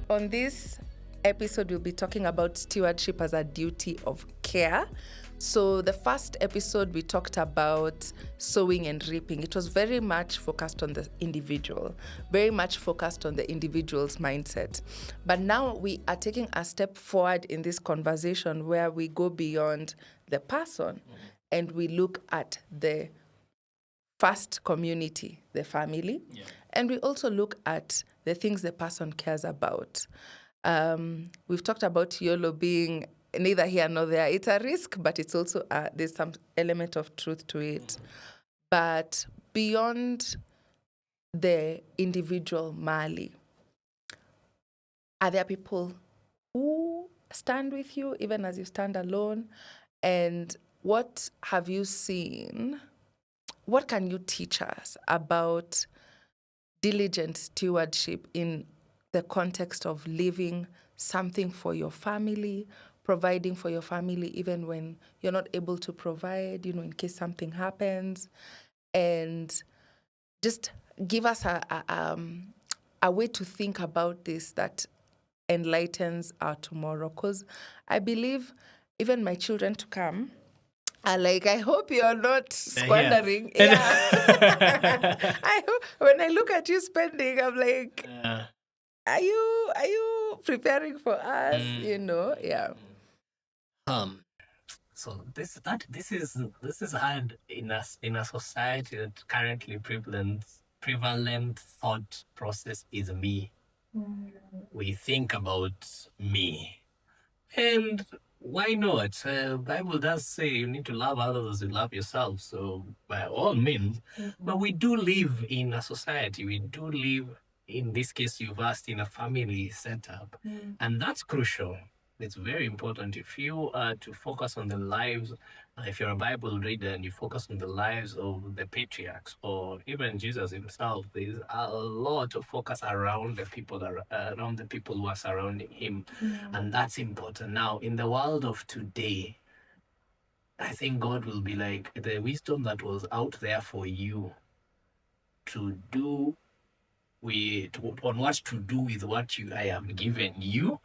on this episode, we'll be talking about stewardship as a duty of care. So the first episode, we talked about sowing and reaping. It was very much focused on the individual, very much focused on the individual's mindset. But now we are taking a step forward in this conversation where we go beyond the person and we look at the first community, the family, and we also look at the things the person cares about. We've talked about YOLO being neither here nor there. It's a risk, but it's also there's some element of truth to it. But beyond the individual Mali, are there people who stand with you even as you stand alone? And what have you seen? What can you teach us about diligent stewardship in the context of living something for your family, providing for your family even when you're not able to provide, in case something happens, and just give us a way to think about this that enlightens our tomorrow. Because I believe even my children to come are like, I hope you're not squandering. When I look at you spending, I'm like, are you preparing for us? Yeah. So this is hard in a society that currently prevalent thought process is me. We think about me, and why not? Bible does say you need to love others as you love yourself. So by all means, but we do live in a society. We do live, in this case, you've asked, in a family setup, and that's crucial. It's very important. If you are to focus on the lives, if you're a Bible reader and you focus on the lives of the patriarchs or even Jesus himself, there's a lot of focus around the people around the people who are surrounding him, and that's important. Now, in the world of today, I think God will be like, the wisdom that was out there for you to do on what to do with what I have given you,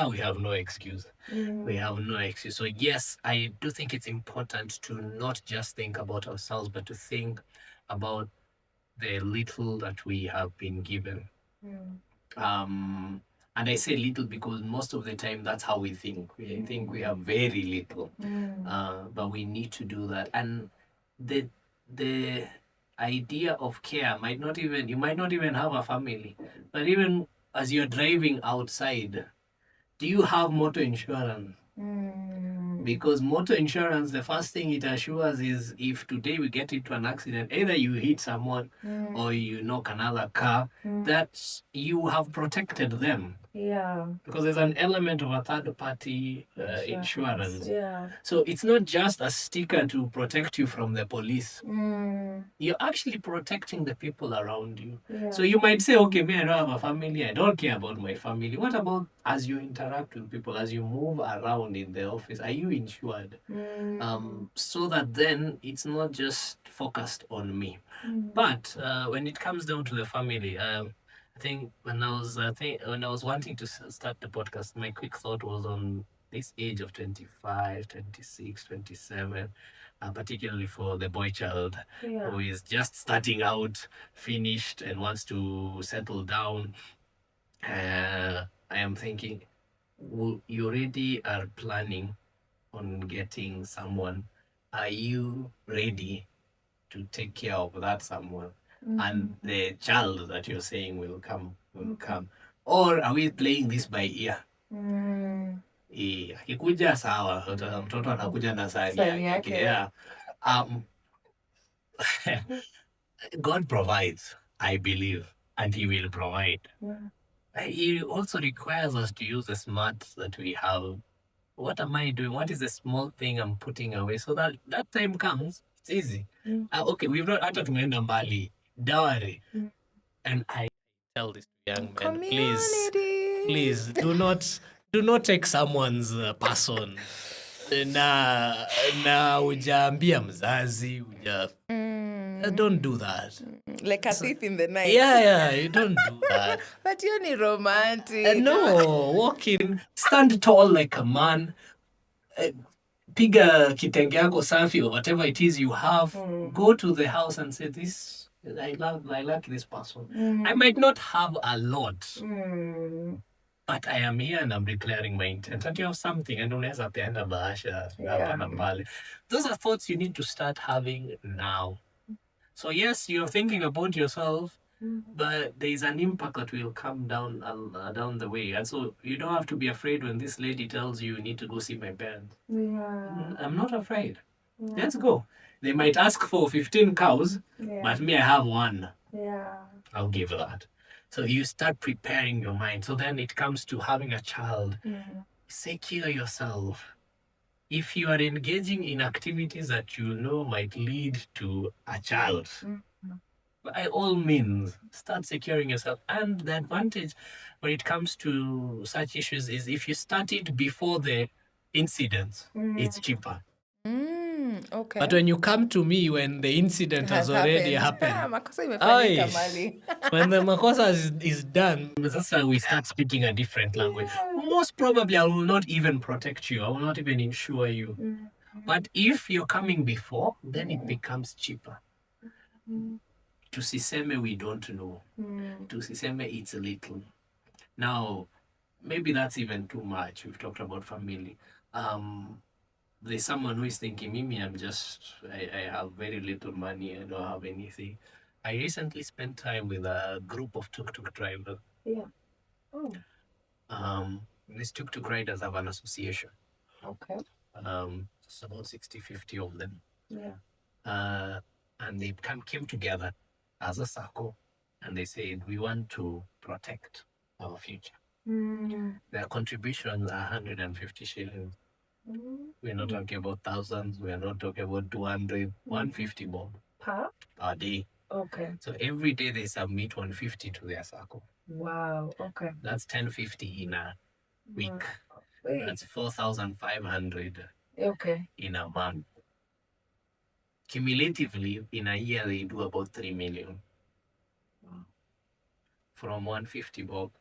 we have no excuse. We have no excuse. So yes, I do think it's important to not just think about ourselves, but to think about the little that we have been given. And I say little because most of the time that's how we think. We think we have very little, but we need to do that. And the idea of care you might not even have a family, but even as you're driving outside, do you have motor insurance? Because motor insurance, the first thing it assures is if today we get into an accident, either you hit someone or you knock another car, that you have protected them. Yeah. Because there's an element of a third party insurance. Yeah. So it's not just a sticker to protect you from the police. You're actually protecting the people around you. Yeah. So you might say, okay, me, I don't have a family. I don't care about my family. What about as you interact with people, as you move around in the office? Are you insured? So that then it's not just focused on me. But when it comes down to the family, I think when I was wanting to start the podcast, my quick thought was on this age of 25, 26, 27, particularly for the boy child who is just starting out, finished, and wants to settle down. I am thinking, you already are planning on getting someone. Are you ready to take care of that someone? And the child that you're saying will come. Or are we playing this by ear? Akikuja sawa, mtoto anakuja na sahani yake. Yeah. God provides, I believe, and he will provide. He also requires us to use the smarts that we have. What am I doing? What is the small thing I'm putting away so that that time comes, it's easy. Okay, we've not hata tumeenda mbali. Dowry. And I tell this young man, please do not take someone's person na hujaambia mzazi Don't do that. Like a thief in the night. Yeah, you don't do that. But you're not romantic. No, walk in, stand tall like a man, piga kitenge yako safi or whatever it is you have, go to the house and say, this, I like this person. I might not have a lot, but I am here and I'm declaring my intent. And you have something, and unaweza peana bahasha hapa na pale. Those are thoughts you need to start having now. So yes, you're thinking about yourself, but there is an impact that will come down the way. And so you don't have to be afraid when this lady tells you need to go see my parents. I'm not afraid. Let's go. They might ask for 15 cows, but me, I have one. I'll give that. So you start preparing your mind. So then it comes to having a child. Secure yourself. If you are engaging in activities that you know might lead to a child, by all means, start securing yourself. And the advantage when it comes to such issues is if you start it before the incident, it's cheaper. Okay. But when you come to me when the incident has already happened, makosa imefanyika mali. when the makosa is done, that's why we start speaking a different language. Most probably, I will not even protect you. I will not even insure you. But if you're coming before, then it becomes cheaper. Tusiseme we don't know. Tusiseme it's a little. Now, maybe that's even too much. We've talked about family. There's someone who is thinking, Mimi, I have very little money. I don't have anything. I recently spent time with a group of tuk-tuk drivers. These tuk-tuk riders have an association. Okay. It's about 60-50 of them. And they came together as a circle, and they said, we want to protect our future. Their contributions are 150 shillings. We're not talking about thousands. We're not talking about 200, 150 bob per day. Okay. So every day they submit 150 to their circle. Wow. Okay. That's 1050 in a week. That's 4,500 in a month. Cumulatively, in a year, they do about 3 million. From 150 bob.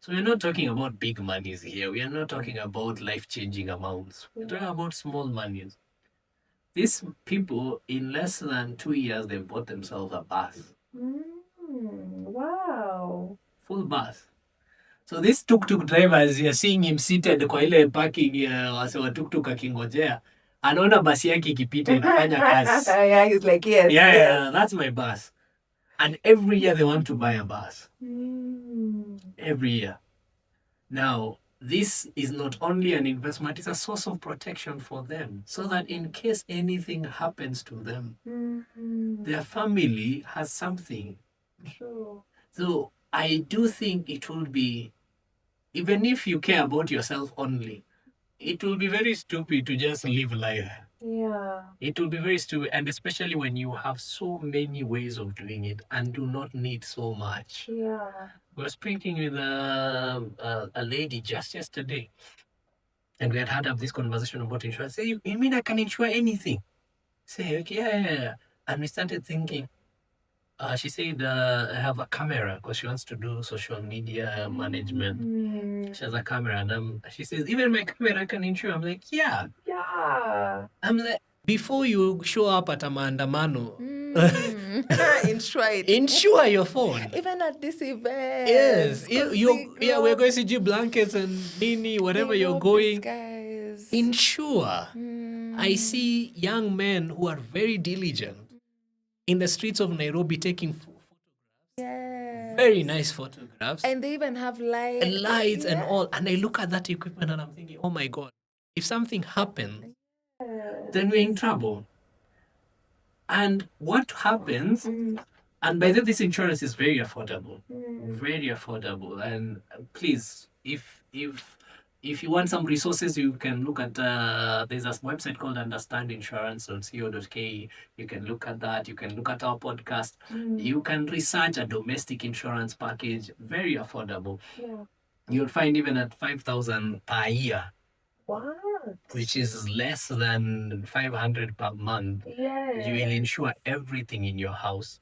So we're not talking about big monies here. We are not talking about life-changing amounts. We're talking about small monies. These people, in less than 2 years, they've bought themselves a bus. Wow. Full bus. So this tuk-tuk drivers, you're seeing him seated kwa ile parking wase wa tuk-tuk akingojea. Anaona basi yake ikipita inafanya kazi. Yeah, he's like, yes. Yeah, that's my bus. And every year they want to buy a bus. Every year. Now, this is not only an investment, it's a source of protection for them. So that in case anything happens to them, their family has something. True. So I do think it will be, even if you care about yourself only, it will be very stupid to just live life. Yeah. It will be very stupid, and especially when you have so many ways of doing it and do not need so much. Yeah. We were speaking with a lady just yesterday, and we had this conversation about insurance. Say, you mean I can insure anything? Say, okay, yeah. And we started thinking. She said, I have a camera because she wants to do social media management. She has a camera, and she says, even my camera can insure. I'm like, yeah. I'm like, before you show up at a maandamano, Insure it. Insure your phone. Even at this event. Yes. We're going to do blankets and nini, whatever you're going. Insure. I see young men who are very diligent in the streets of Nairobi taking photographs. Very nice photographs. And they even have lights. And lights and all. And I look at that equipment and I'm thinking, oh my God, if something happens, then we're in trouble. And what happens, and by the way, this insurance is very affordable. Very affordable. And please, if you want some resources, you can look at, there's a website called understandinsurance.co.ke. You can look at that. You can look at our podcast. You can research a domestic insurance package. Very affordable. You'll find even at 5,000 per year. Wow. which is less than 500 per month, you will insure everything in your house.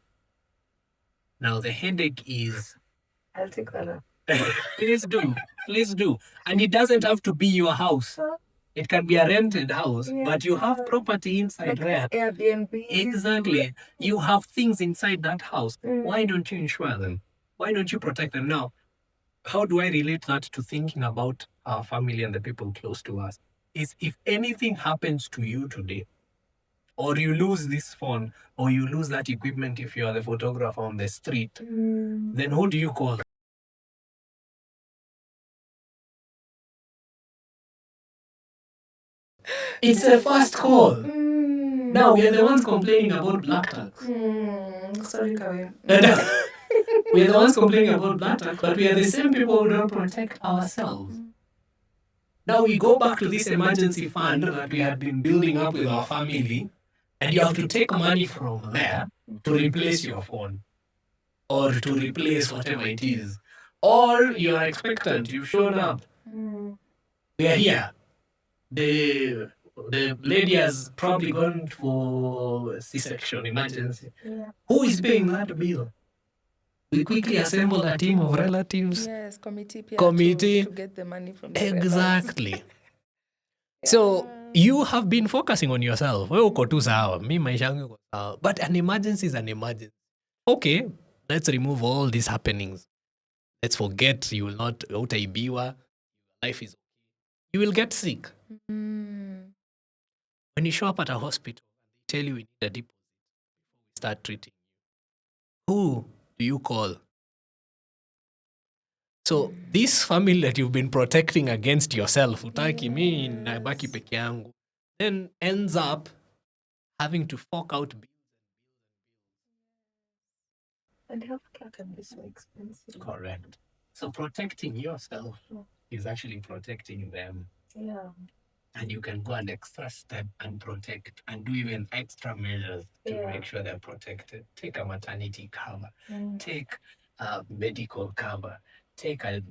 Now the headache is I'll take that up. please do. Please do. And it doesn't have to be your house. It can be a rented house, but you have property inside there. Airbnb. Exactly. You have things inside that house. Why don't you insure them? Why don't you protect them? Now, how do I relate that to thinking about our family and the people close to us? Is if anything happens to you today, or you lose this phone, or you lose that equipment if you are the photographer on the street, then who do you call? It's a first call. Now we are the ones complaining about black tax. Sorry, Kawin. We are the ones complaining about black tax, but we are the same people who don't protect ourselves. Now we go back to this emergency fund that we had been building up with our family, and you have to take money from there to replace your phone or to replace whatever it is. Or you are expectant, you've shown up. We are here. The lady has probably gone for C-section emergency. Who is paying that bill? We quickly assemble a team of relatives. Yes, committee. To get the money from the Exactly. So you have been focusing on yourself. Wewe uko tu sawa. Mi maisha yangu iko sawa. But an emergency is an emergency. Okay, let's remove all these happenings. Let's forget you will not utaibiwa. Life is okay. You will get sick. When you show up at a hospital, they tell you we need a deposit before we start treating you. Who do you call? So this family that you've been protecting against yourself, utaki mi nabaki peke yangu, then ends up having to fork out bills. And healthcare can be so expensive. Correct. So protecting yourself is actually protecting them. Yeah. And you can go an extra step and protect and do even extra measures to make sure they're protected. Take a maternity cover, take a medical cover, take a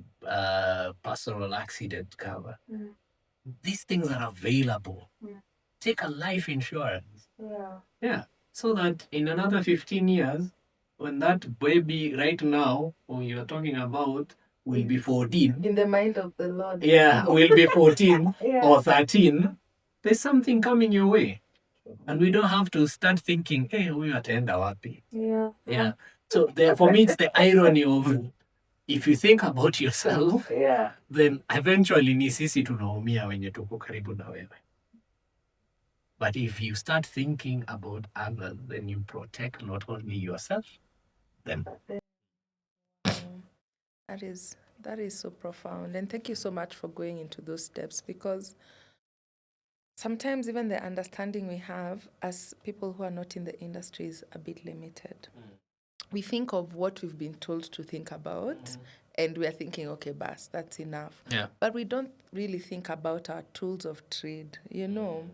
personal accident cover. These things are available. Take a life insurance. Yeah. So that in another 15 years, when that baby right now, who you're talking about, will be 14. In the mind of the Lord. Yeah, will be 14 or 13. There's something coming your way. And we don't have to start thinking, hey, we ataenda wapi. Yeah. So for me, it's the irony of if you think about yourself, then eventually ni sisi tunaumia wenye tuko karibu na wewe. But if you start thinking about others, then you protect not only yourself, them. That is so profound. And thank you so much for going into those steps, because sometimes even the understanding we have as people who are not in the industry is a bit limited. We think of what we've been told to think about, and we are thinking, okay, bas, that's enough. Yeah. But we don't really think about our tools of trade, you know.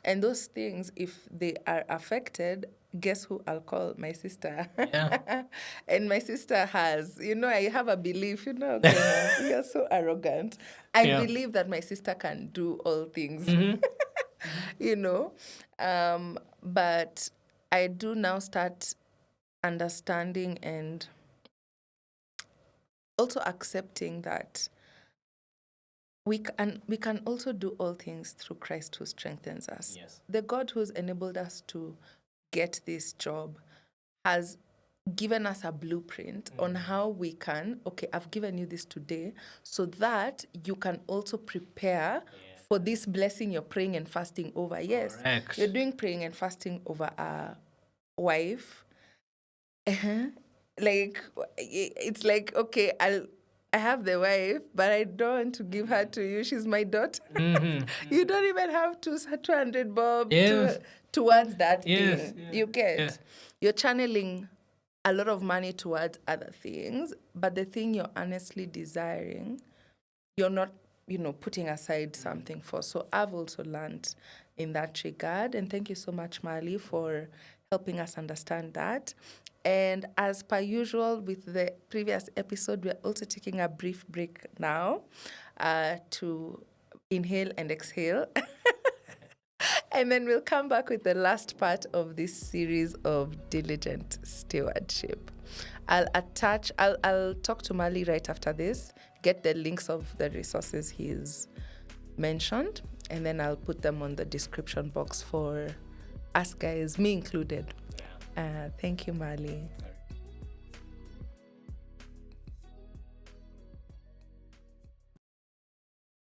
And those things, if they are affected, guess who I'll call? My sister. Yeah. And my sister has, I have a belief, okay, you're so arrogant. I believe that my sister can do all things, but I do now start understanding and also accepting that we can also do all things through Christ who strengthens us. Yes. The God who's enabled us to get this job has given us a blueprint on how we can, okay, I've given you this today so that you can also prepare for this blessing you're praying and fasting over. Yes, Correct. You're doing praying and fasting over a wife. Like, it's like, okay, I have the wife, but I don't want to give her to you. She's my daughter. You don't even have 200 bob towards that thing. You get? Yeah. You're channeling a lot of money towards other things, but the thing you're honestly desiring, you're not, putting aside something for. So I've also learned in that regard. And thank you so much, Mali, for helping us understand that. And as per usual with the previous episode, we're also taking a brief break now to inhale and exhale. And then we'll come back with the last part of this series of diligent stewardship. I'll talk to Mali right after this, get the links of the resources he's mentioned, and then I'll put them on the description box for us guys, me included. Thank you, Mali.